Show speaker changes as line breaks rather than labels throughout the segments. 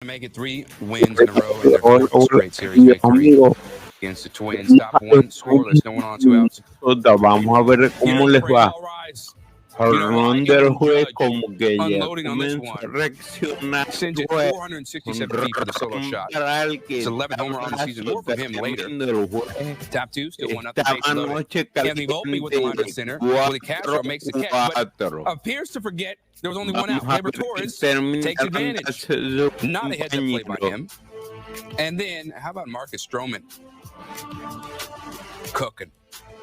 make it 3 wins in a row in their 4th straight series victory against the Twins. Top 1 scoreless, no one on 2 outs.
Vamos a ver cómo les va.
All rise.
Ron del juez como que ya
Unloading on this
comenzó a
one.
reaccionar.
Sends it 467 feet for the solo shot. It's 11th home run on the season. More from him later. Top 2, still 1-0 base loaded. Anthony Volpe with the line to center. Willie Castro makes the catch, but appears to forget there was only 1 out. Gleyber Torres takes advantage. Not a heads-up play by him. And then, how about Marcus Stroman? Cooking.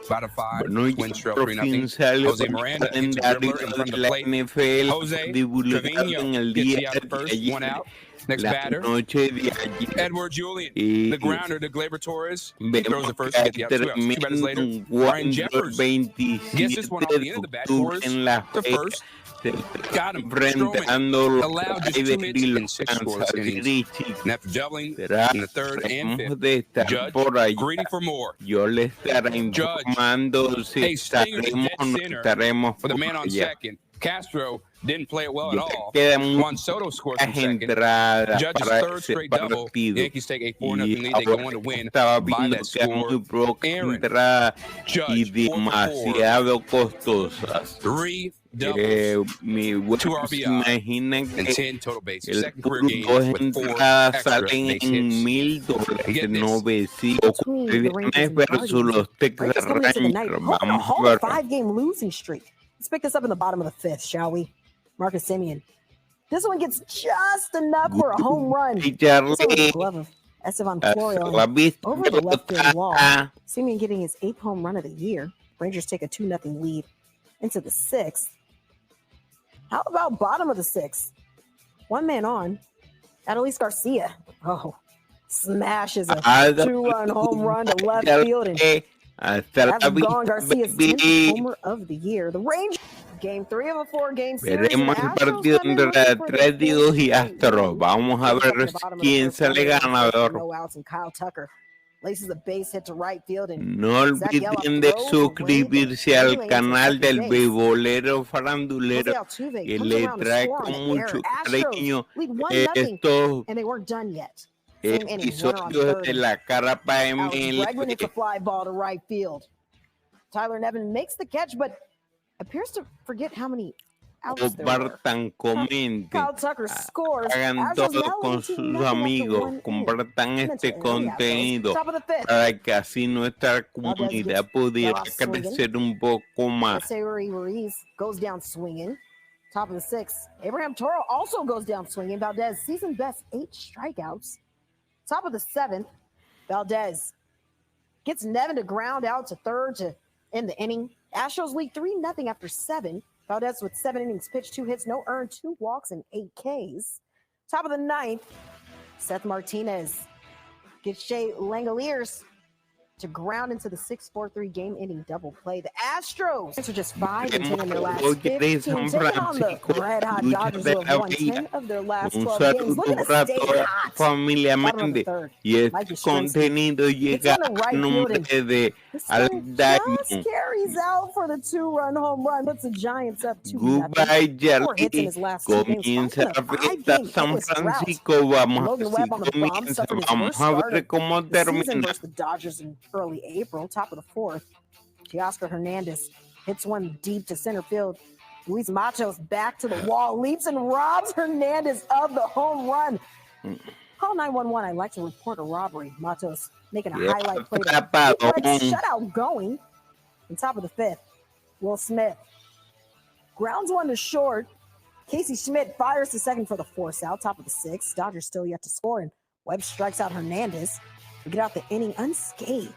Bottom 5, Twins trail 3-0. Jose Miranda hits a dribbler in front of the plate. Jose Trevino gets the out at first, 1 out. Next batter, Edward Julian, the grounder to Gleyber Torres. He throws the first to get the out, 2 outs. 2 batters later, Ryan Jeffers gets this one off the end of the bat. Torres to first. Got him. Stroman allowed just 2 hits in 6 scoreless innings. And after doubling in the 3rd and 5th, Judge greedy for more.
Yo le estaré informando si estaremos
with a man on second. Castro didn't play it well at all. Juan Soto scores from second. Judge's 3rd straight double. Yankees take a 4-0 lead. They go on to win by that score. Aaron Judge, 4-for-4. 3 doubles, 2 RBI, and 10 total bases. Second career game with 4 extra base hits. Get this.
versus los Texas Rangers. Vamos a ver.
5-game losing streak. Let's pick this up in the bottom of the 5th, shall we? Marcus Semien. This one gets just enough for a home run. The glove of Estevan Florial over the left field wall. Semien getting his 8th home run of the year. Rangers take a 2-0 lead into the 6th. How about bottom of the 6th? 1 man on. Adolis Garcia. Oh, smashes a 2-run home run to left field. And that's gone. Garcia's 10th homer of the year. The Rangers, game 3 of a 4-game series.
Veremos el partido entre Atléticos y Astros. Vamos a ver quién sale ganador.
No outs and Kyle Tucker laces a base hit to right field. And
no olviden de suscribirse al canal del Beisbolero Farandulero, que le trae con mucho cariño estos episodios de la Carapa MLB.
Bregman hits a fly ball to right field. Tyler Nevin makes the catch, but appears to forget how many outs there were.
Compartan, comenten,
Kyle Tucker scores.
hagan todo con sus amigos, compartan este contenido para que así nuestra comunidad pudiera crecer un poco más.
Ruiz goes down swinging. Top of the 6th. Abraham Toro also goes down swinging. Valdez, season best 8 strikeouts. Top of the 7th, Valdez gets Nevin to ground out to third to end the inning. Astros lead 3-0 after 7. Valdez with 7 innings pitched, 2 hits, no earned, 2 walks, and 8 Ks. Top of the 9th, Seth Martinez gets Shea Langoliers to ground into the 6-4-3 game-ending double play. The Astros are just 5-10 in their last 15, taking on the red-hot Dodgers who have won 10 of their last 12 games. Look at the stay hot.
Familiarmente, y este contenido llega a nombre de Aldaño.
Just carries out for the 2-run home run, puts the Giants up 2-0.
Goodbye, Jerry. Comienza la fiesta San Francisco. Vamos a ver cómo termina.
Early April, top of the 4th. Teoscar Hernandez hits one deep to center field. Luis Matos back to the wall, leaps and robs Hernandez of the home run. Call 911. I'd like to report a robbery. Matos making a highlight play. Shutout going. On top of the 5th, Will Smith grounds one to short. Casey Schmidt fires to second for the 4th out. Top of the 6th. Dodgers still yet to score, and Webb strikes out Hernandez. We get out the inning unscathed.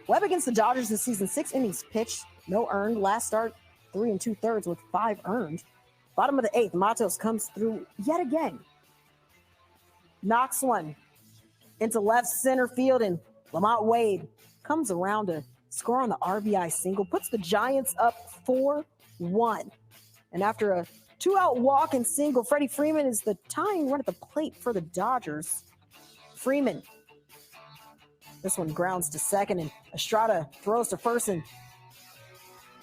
Webb against the Dodgers this season, 6 innings pitched, no earned. Last start, 3 2/3 with 5 earned. Bottom of the 8th, Matos comes through yet again. Knocks one into left center field, and Lamont Wade comes around to score on the RBI single, puts the Giants up 4-1. And after a 2-out walk and single, Freddie Freeman is the tying run at the plate for the Dodgers. Freeman. This one grounds to second, and Estrada throws to first, and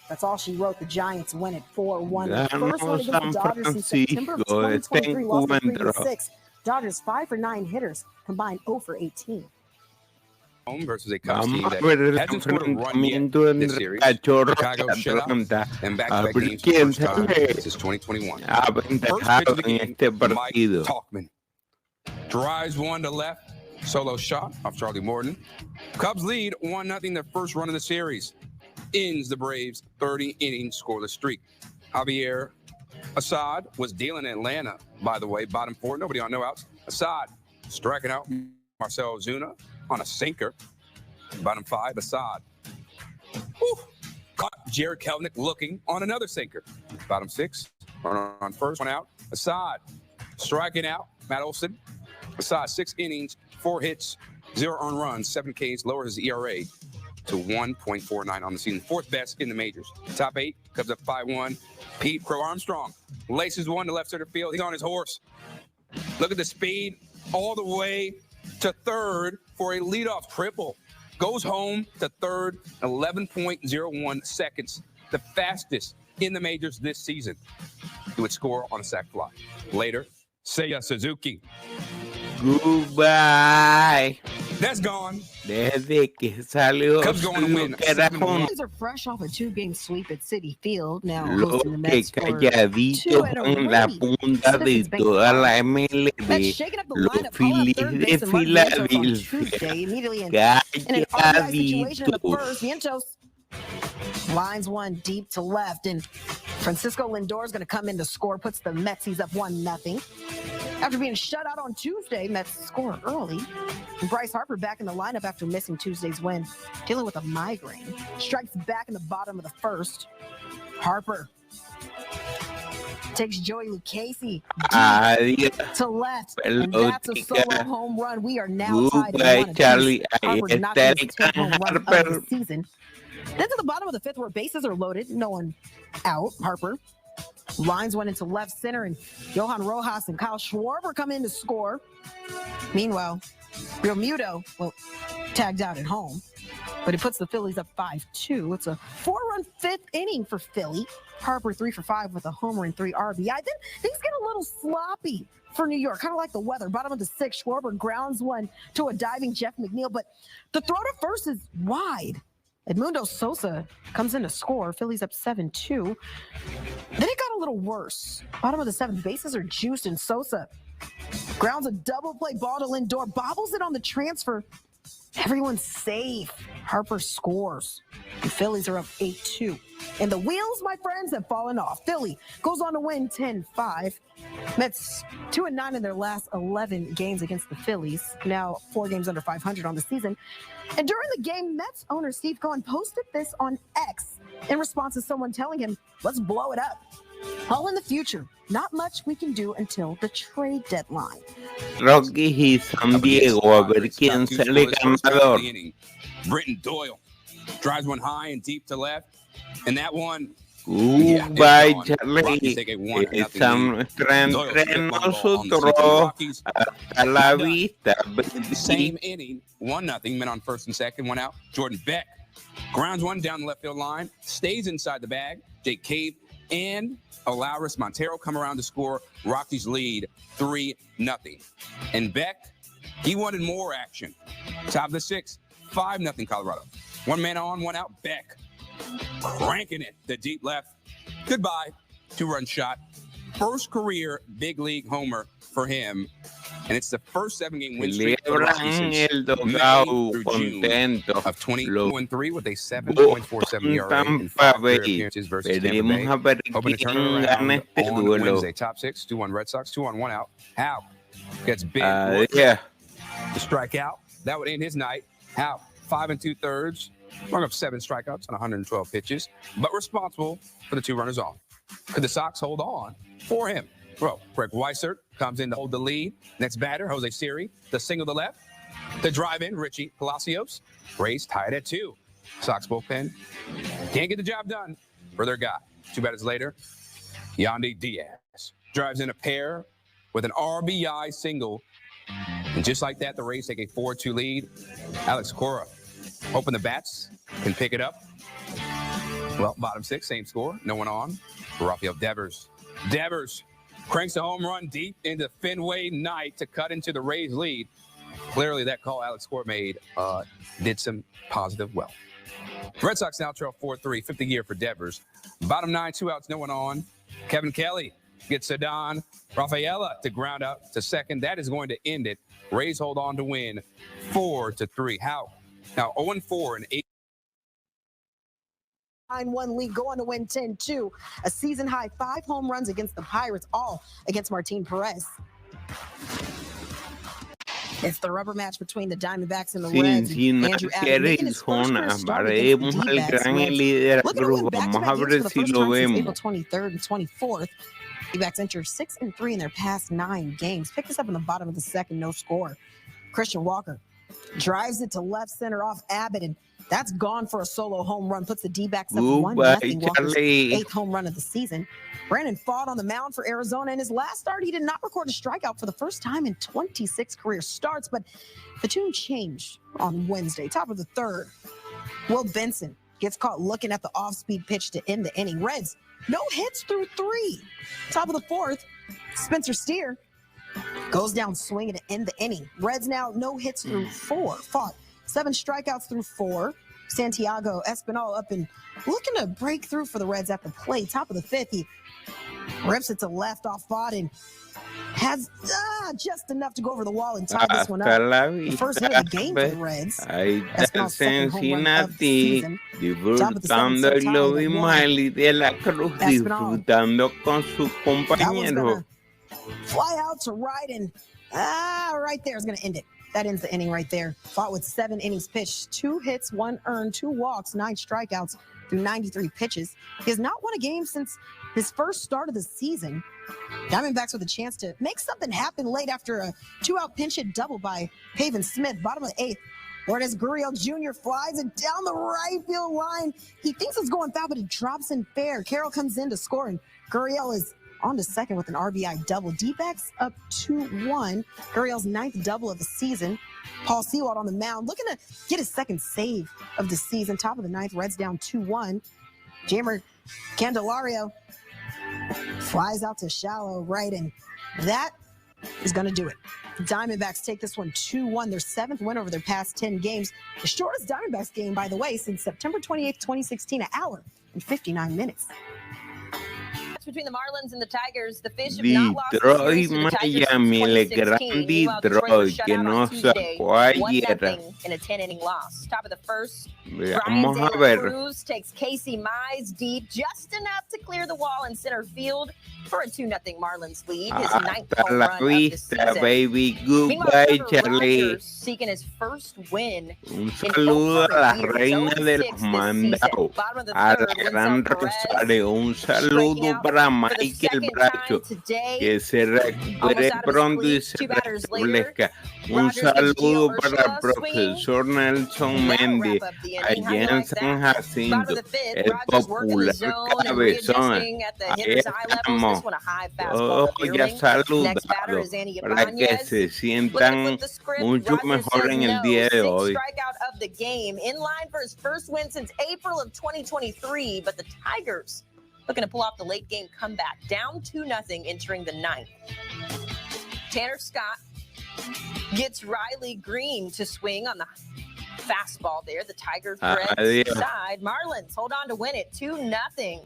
that's all she wrote. The Giants win at 4-1. The first one against the Dodgers in September of 2023, lost 3-6. Dodgers 5 for 9 hitters, combined 0 for 18.
Home versus a Cubs team that hasn't scored a run yet this series. Chicago shut out and back-to-back games for the first time since 2021. First pitch of the game, Mike Tauchman drives one to left, solo shot off Charlie Morton. Cubs lead 1-0 their first run of the series. Ends the Braves' 30-inning scoreless streak. Javier Assad was dealing in Atlanta, by the way, bottom 4, nobody on no outs. Assad striking out Marcell Ozuna on a sinker. Bottom 5, Assad. Woo. Caught Jared Kelenic looking on another sinker. Bottom 6, on first, one out. Assad striking out Matt Olson. Assad 6 innings, 4 hits, 0 earned runs, 7 Ks, lowers his ERA to 1.49 on the season. 4th best in the majors. Top 8, Cubs up 5-1. Pete Crow Armstrong laces one to left center field. He's on his horse. Look at the speed all the way to third for a leadoff triple. Goes home to third, 11.01 seconds. The fastest in the majors this season. He would score on a sac fly. Later, Seiya Suzuki.
Goodbye.
That's gone.
Desde que salió
Cubs going to win.
Phillies are fresh off a 2-game sweep at Citi Field. Now hosting the Mets for
calladito
2 in a
con
row.
la punta de toda la MLB, los Phillies de Filadelfia, calladito.
Lines one deep to left, and Francisco Lindor is going to come in to score, puts the Metsies up 1-0. After being shut out on Tuesday, Mets score early. And Bryce Harper back in the lineup after missing Tuesday's win, dealing with a migraine. Strikes back in the bottom of the first. Harper takes Joey Lucchesi to left, and that's a solo home run. We are now tied at 1
Charlie.
Harper did not get his 10th home run of the season. Then to the bottom of the 5th, where bases are loaded, no one out. Harper lines one into left center, and Johan Rojas and Kyle Schwarber come in to score. Meanwhile, Real Muto, tagged out at home, but it puts the Phillies up 5-2. It's a 4-run 5th inning for Philly. Harper 3 for 5 with a homer and 3 RBI. Then things get a little sloppy for New York, kind of like the weather. Bottom of the 6th, Schwarber grounds one to a diving Jeff McNeil, but the throw to first is wide. Edmundo Sosa comes in to score. Phillies up 7-2. Then it got a little worse. Bottom of the 7th, bases are juiced, and Sosa grounds a double play ball to Lindor, bobbles it on the transfer. Everyone's safe. Harper scores. The Phillies are up 8-2. And the wheels, my friends, have fallen off. Philly goes on to win 10-5. Mets 2-9 in their last 11 games against the Phillies. Now 4 games under 500 on the season. And during the game, Mets owner Steve Cohen posted this on X in response to someone telling him, let's blow it up. All in the future. Not much we can do until the trade deadline.
Rocky y San Diego, a ver quién sale ganador.
Britton Doyle drives one high and deep to left, and that one.
Goodbye, Charlie. Están entre nosotros. Hasta la vista.
Same inning, 1-0. Men on first and second, one out. Jordan Beck grounds one down the left field line, stays inside the bag. Jake Cave and Olaris Montero come around to score. Rockies lead 3-0. And Beck, he wanted more action. Top of the 6th, 5-0 Colorado. 1 man on, 1 out. Beck cranking it to deep left. Goodbye. 2-run shot. First career big league homer for him. And it's the first 7-game win streak for the Rockies since May through June of 2023 with a 7.47 ERA in 5 appearances versus Tampa Bay. Hoping to turn it around on Wednesday. Top 6, 2-1 Red Sox, 2-1 out. Howe gets big. To strike out. That would end his night. Howe, 5 2/3. Rung up 7 strikeouts on 112 pitches, but responsible for the 2 runners on. Could the Sox hold on for him? Well, Greg Weissert comes in to hold the lead. Next batter, Jose Siri, the single to left. The drive in, Richie Palacios. Rays tied at 2. Sox bullpen can't get the job done for their guy. 2 batters later, Yandy Diaz drives in a pair with an RBI single. And just like that, the Rays take a 4-2 lead. Alex Cora hoping the bats can pick it up. Well, bottom 6, same score. No one on. Rafael Devers. Devers cranks a home run deep into Fenway Knight to cut into the Rays' lead. Clearly, that call Alex Cora made did some positive well. Red Sox now trail 4-3, 50 year for Devers. Bottom 9, 2 outs, no one on. Kevin Kelly gets Dudan. Rafaela to ground out to second. That is going to end it. Rays hold on to win 4-3. How? Now 0-4 and 8.
9-1 lead, going to win 10-2. A season high 5 home runs against the Pirates, all against Martin Perez. It's the rubber match between the Diamondbacks and the Reds. Andrew Adams making his first career start against the D-backs. Looking to win back-to-back games for the first time since April 23rd and 24th. D-backs enter 6-3 in their past 9 games. Pick this up in the bottom of the second, no score. Christian Walker drives it to left center off Abbott, and that's gone for a solo home run. Puts the D-backs up 1-0. Walker's 8th home run of the season. Brandon fought on the mound for Arizona. In his last start, he did not record a strikeout for the first time in 26 career starts, but the tune changed on Wednesday. Top of the third, Will Benson gets caught looking at the off-speed pitch to end the inning. Reds, no hits through 3. Top of the fourth, Spencer Steer goes down swinging to end the inning. Reds now no hits through 4. Fought 7 strikeouts through 4. Santiago Espinal up and looking to break through for the Reds at the plate. Top of the 5th, he rips it to left off Fought and has just enough to go over the wall and tie this one up. The first hit of the game for the Reds. Espinal's second home run of the season.
Disfrutando el Lobimali de la Cruz, disfrutando con su compañero.
Fly out to right, and right there is going to end it. That ends the inning right there. Fought with 7 innings pitched, 2 hits, 1 earned, 2 walks, 9 strikeouts through 93 pitches. He has not won a game since his first start of the season. Diamondbacks with a chance to make something happen late after a 2-out pinch hit double by Pavin Smith. Bottom of the 8th, Lourdes Gurriel Jr. flies it down the right field line. He thinks it's going foul, but it drops in fair. Carroll comes in to score, and Gurriel is on to second with an RBI double. D-backs up 2-1. Gurriel's 9th double of the season. Paul Sewald on the mound, looking to get his 2nd save of the season. Top of the 9th, Reds down 2-1. Jamer Candelario flies out to shallow right, and that is going to do it. The Diamondbacks take this one 2-1, their 7th win over their past 10 games. The shortest Diamondbacks game, by the way, since September 28th, 2016, an hour and 59 minutes.
Between the Marlins and the Tigers, the Fish have not lost Detroit, Miami, el gran Detroit que no sacó ayer. In a 10-inning loss. Top of the first,
Vamos a ver.
Cruz takes Casey Mize deep, just enough to clear the wall in center field for a 2-0 Marlins lead. His 9th home run of the season.
Baby. Goodbye, Charlie.
Seeking his first win.
Un saludo a la reina de los mandados, a la gran Rosario. Un saludo para Michael Bracho, que se recupere pronto y se restablezca. Un saludo para el profesor Nelson Mendy, allá en San Jacinto, el popular cabezón. Ahí estamos. Ya saludado para que se sientan mucho mejor en el día de hoy.
Strikeout of the game, in line for his first win since April of 2023, but the Tigers looking to pull off the late game comeback, down 2-0 entering the 9th. Tanner Scott gets Riley Green to swing on the fastball there. The Tigers side. Marlins hold on to win it 2-0.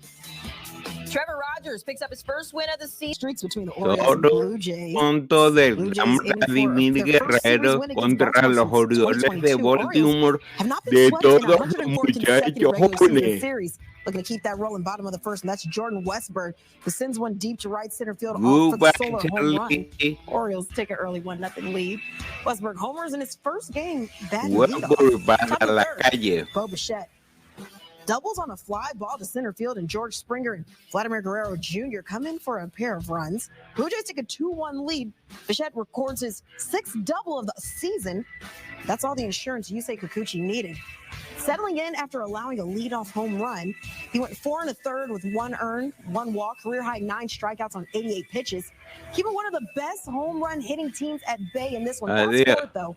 Trevor Rogers picks up his first win of the season.
Streaks between the Orioles and Blue Jays.
Punto del gran Vladimir Guerrero contra los Orioles de Baltimore de todos los muchachos jóvenes.
Looking to keep that rolling bottom of the first, and that's Jordan Westberg, who sends one deep to right center field off for the solo home run. Orioles take an early 1-0 lead. Westberg homers in his first game. Bo Bichette doubles on a fly ball to center field, and George Springer and Vladimir Guerrero Jr. come in for a pair of runs. Blue Jays take a 2-1 lead. Bichette records his 6th double of the season. That's all the insurance Yusei Kikuchi needed. Settling in after allowing a leadoff home run, he went 4 1/3 with 1 earned, 1 walk, career-high 9 strikeouts on 88 pitches. Keeping one of the best home run hitting teams at bay in this one. Fast forward, though,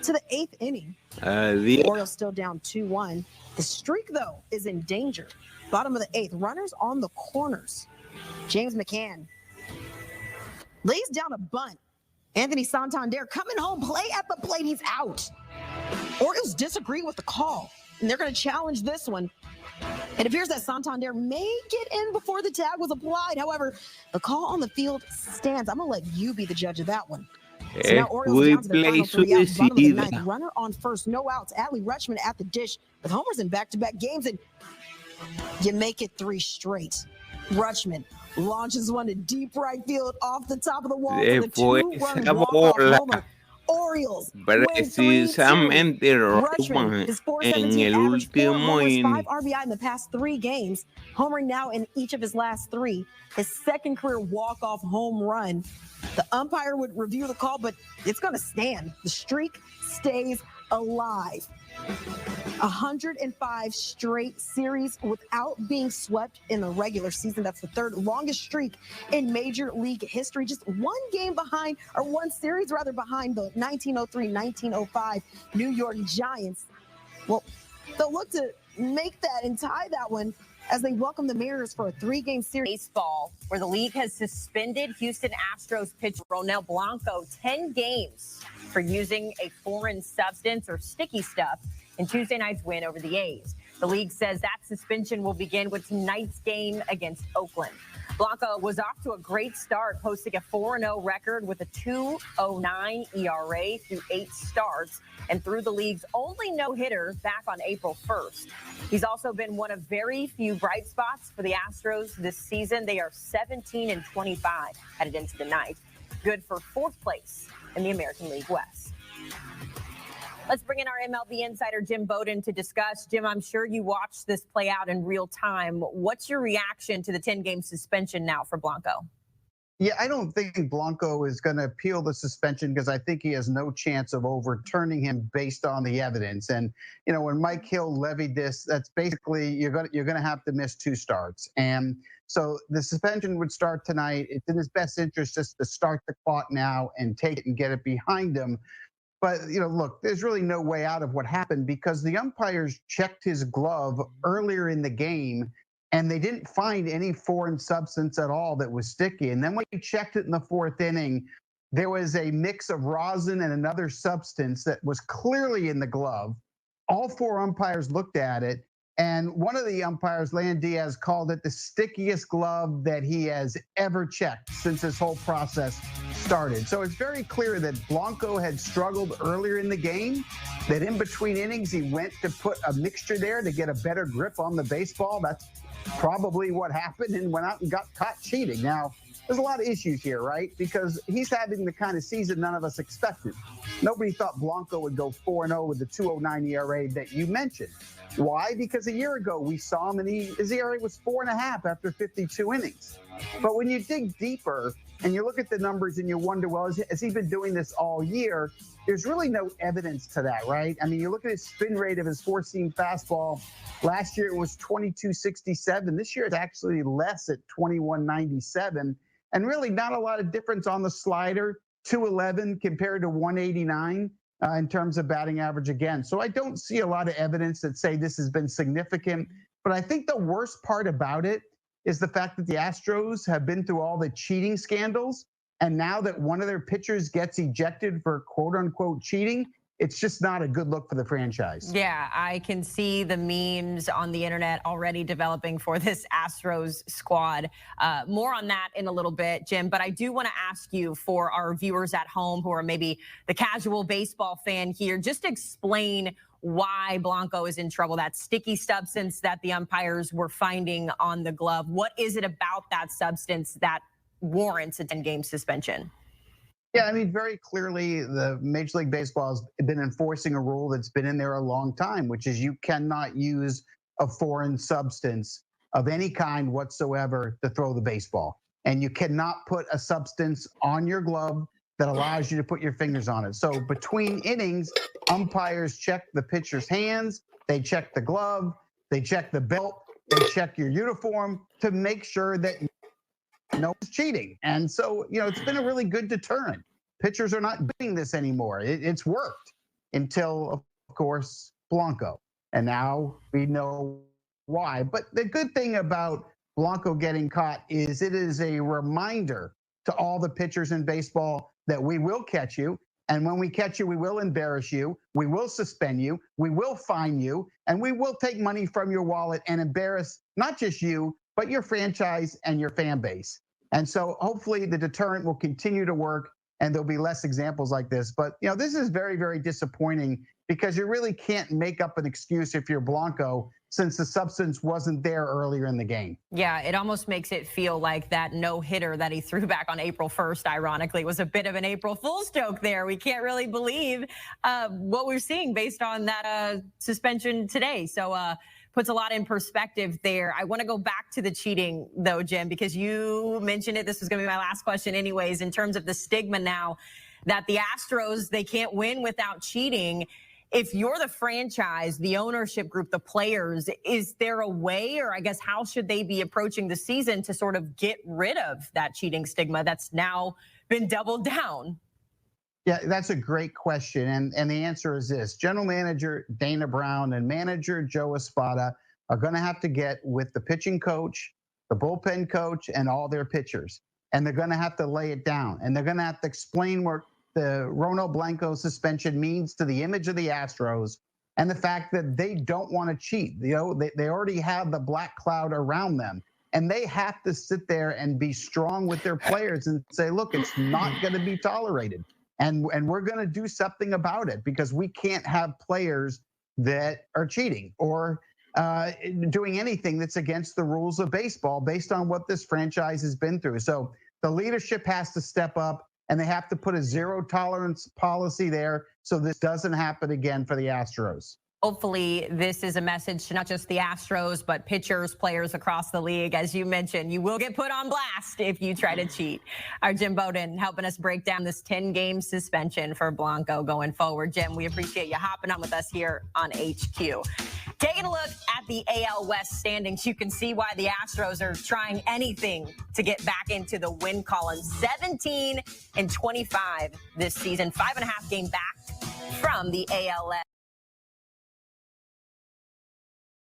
to the 8th inning. The Orioles still down 2-1. The streak, though, is in danger. Bottom of the 8th, runners on the corners. James McCann lays down a bunt. Anthony Santander coming home, play at the plate, he's out. Orioles disagree with the call, and they're going to challenge this one. It appears that Santander may get in before the tag was applied. However, the call on the field stands. I'm going to let you be the judge of that one. So now Orioles down to their final 3 outs, bottom of the ninth. Runner on first, no outs. Adley Rutschman at the dish with homers in back-to-back games, and you make it 3 straight. Rutschman launches one to deep right field off the top of the wall for the 2-run walk-off homer. Orioles
precisamente Roman en el último inning.
5 RBI in the past 3 games, homering now in each of his last 3. His second career walk-off home run. The umpire would review the call, but it's going to stand. The streak stays alive. 105 straight series without being swept in the regular season. That's the 3rd longest streak in Major League history. Just 1 game behind, or 1 series rather, behind the 1903-1905 New York Giants. Well, they'll look to make that and tie that one as they welcome the Mariners for a 3-game series.
Baseball, where the league has suspended Houston Astros pitcher Ronel Blanco 10 games for using a foreign substance or sticky stuff in Tuesday night's win over the A's. The league says that suspension will begin with tonight's game against Oakland. Blanco was off to a great start, posting a 4-0 record with a 2.09 ERA through 8 starts and threw the league's only no-hitter back on April 1st. He's also been one of very few bright spots for the Astros this season. They are 17-25 headed into the night, good for 4th place in the American League West. Let's bring in our MLB insider, Jim Bowden, to discuss. Jim, I'm sure you watched this play out in real time. What's your reaction to the 10-game suspension now for Blanco?
Yeah, I don't think Blanco is going to appeal the suspension because I think he has no chance of overturning him based on the evidence. And, you know, when Mike Hill levied this, that's basically you're going to have to miss 2 starts. And so the suspension would start tonight. It's in his best interest just to start the clock now and take it and get it behind him. But, you know, look, there's really no way out of what happened because the umpires checked his glove earlier in the game and they didn't find any foreign substance at all that was sticky. And then when he checked it in the 4th inning, there was a mix of rosin and another substance that was clearly in the glove. All 4 umpires looked at it. And one of the umpires, Leon Diaz, called it the stickiest glove that he has ever checked since this whole process started. So it's very clear that Blanco had struggled earlier in the game, that in between innings, he went to put a mixture there to get a better grip on the baseball. That's probably what happened, and went out and got caught cheating. Now, there's a lot of issues here, right? Because he's having the kind of season none of us expected. Nobody thought Blanco would go 4-0 with the 2.09 ERA that you mentioned. Why? Because a year ago we saw him and his ERA was 4.5 after 52 innings. But when you dig deeper and you look at the numbers and you wonder, well, has he been doing this all year? There's really no evidence to that, right? I mean, you look at his spin rate of his 4-seam fastball. Last year it was 22.67. This year it's actually less at 21.97. And really not a lot of difference on the slider, 211 compared to 189 in terms of batting average again. So I don't see a lot of evidence that say this has been significant. But I think the worst part about it is the fact that the Astros have been through all the cheating scandals. And now that one of their pitchers gets ejected for quote unquote cheating, it's just not a good look for the franchise.
Yeah, I can see the memes on the internet already developing for this Astros squad. More on that in a little bit, Jim, but I do want to ask you, for our viewers at home who are maybe the casual baseball fan here, just explain why Blanco is in trouble. That sticky substance that the umpires were finding on the glove. What is it about that substance that warrants a 10-game suspension?
Yeah, I mean, very clearly, the Major League Baseball has been enforcing a rule that's been in there a long time, which is you cannot use a foreign substance of any kind whatsoever to throw the baseball. And you cannot put a substance on your glove that allows you to put your fingers on it. So between innings, umpires check the pitcher's hands, they check the glove, they check the belt, they check your uniform to make sure that no one's cheating. And so, you know, it's been a really good deterrent. Pitchers are not doing this anymore. It's worked until, of course, Blanco. And now we know why. But the good thing about Blanco getting caught is it is a reminder to all the pitchers in baseball that we will catch you. And when we catch you, we will embarrass you. We will suspend you. We will fine you. And we will take money from your wallet and embarrass not just you, but your franchise and your fan base. And so hopefully the deterrent will continue to work and there'll be less examples like this. But, you know, this is very, very disappointing because you really can't make up an excuse if you're Blanco since the substance wasn't there earlier in the game.
Yeah, it almost makes it feel like that no-hitter that he threw back on April 1st, ironically, was a bit of an April Fool's joke there. We can't really believe what we're seeing based on that suspension today. So puts a lot in perspective there. I want to go back to the cheating, though, Jim, because you mentioned it. This was going to be my last question anyways, in terms of the stigma now that the Astros, they can't win without cheating. If you're the franchise, the ownership group, the players, is there a way, or I guess how should they be approaching the season to sort of get rid of that cheating stigma that's now been doubled down?
Yeah, that's a great question. And the answer is this. General Manager Dana Brown and Manager Joe Espada are going to have to get with the pitching coach, the bullpen coach, and all their pitchers. And they're going to have to lay it down. And they're going to have to explain what the Ronald Blanco suspension means to the image of the Astros and the fact that they don't want to cheat. You know, they already have the black cloud around them. And they have to sit there and be strong with their players and say, look, it's not going to be tolerated. And we're going to do something about it because we can't have players that are cheating or doing anything that's against the rules of baseball based on what this franchise has been through. So the leadership has to step up and they have to put a zero tolerance policy there so this doesn't happen again for the Astros.
Hopefully this is a message to not just the Astros, but pitchers, players across the league. As you mentioned, you will get put on blast if you try to cheat. Our Jim Bowden helping us break down this 10-game suspension for Blanco going forward. Jim, we appreciate you hopping on with us here on HQ. Taking a look at the AL West standings, you can see why the Astros are trying anything to get back into the win column. 17-25 this season, 5.5 game back from the ALS.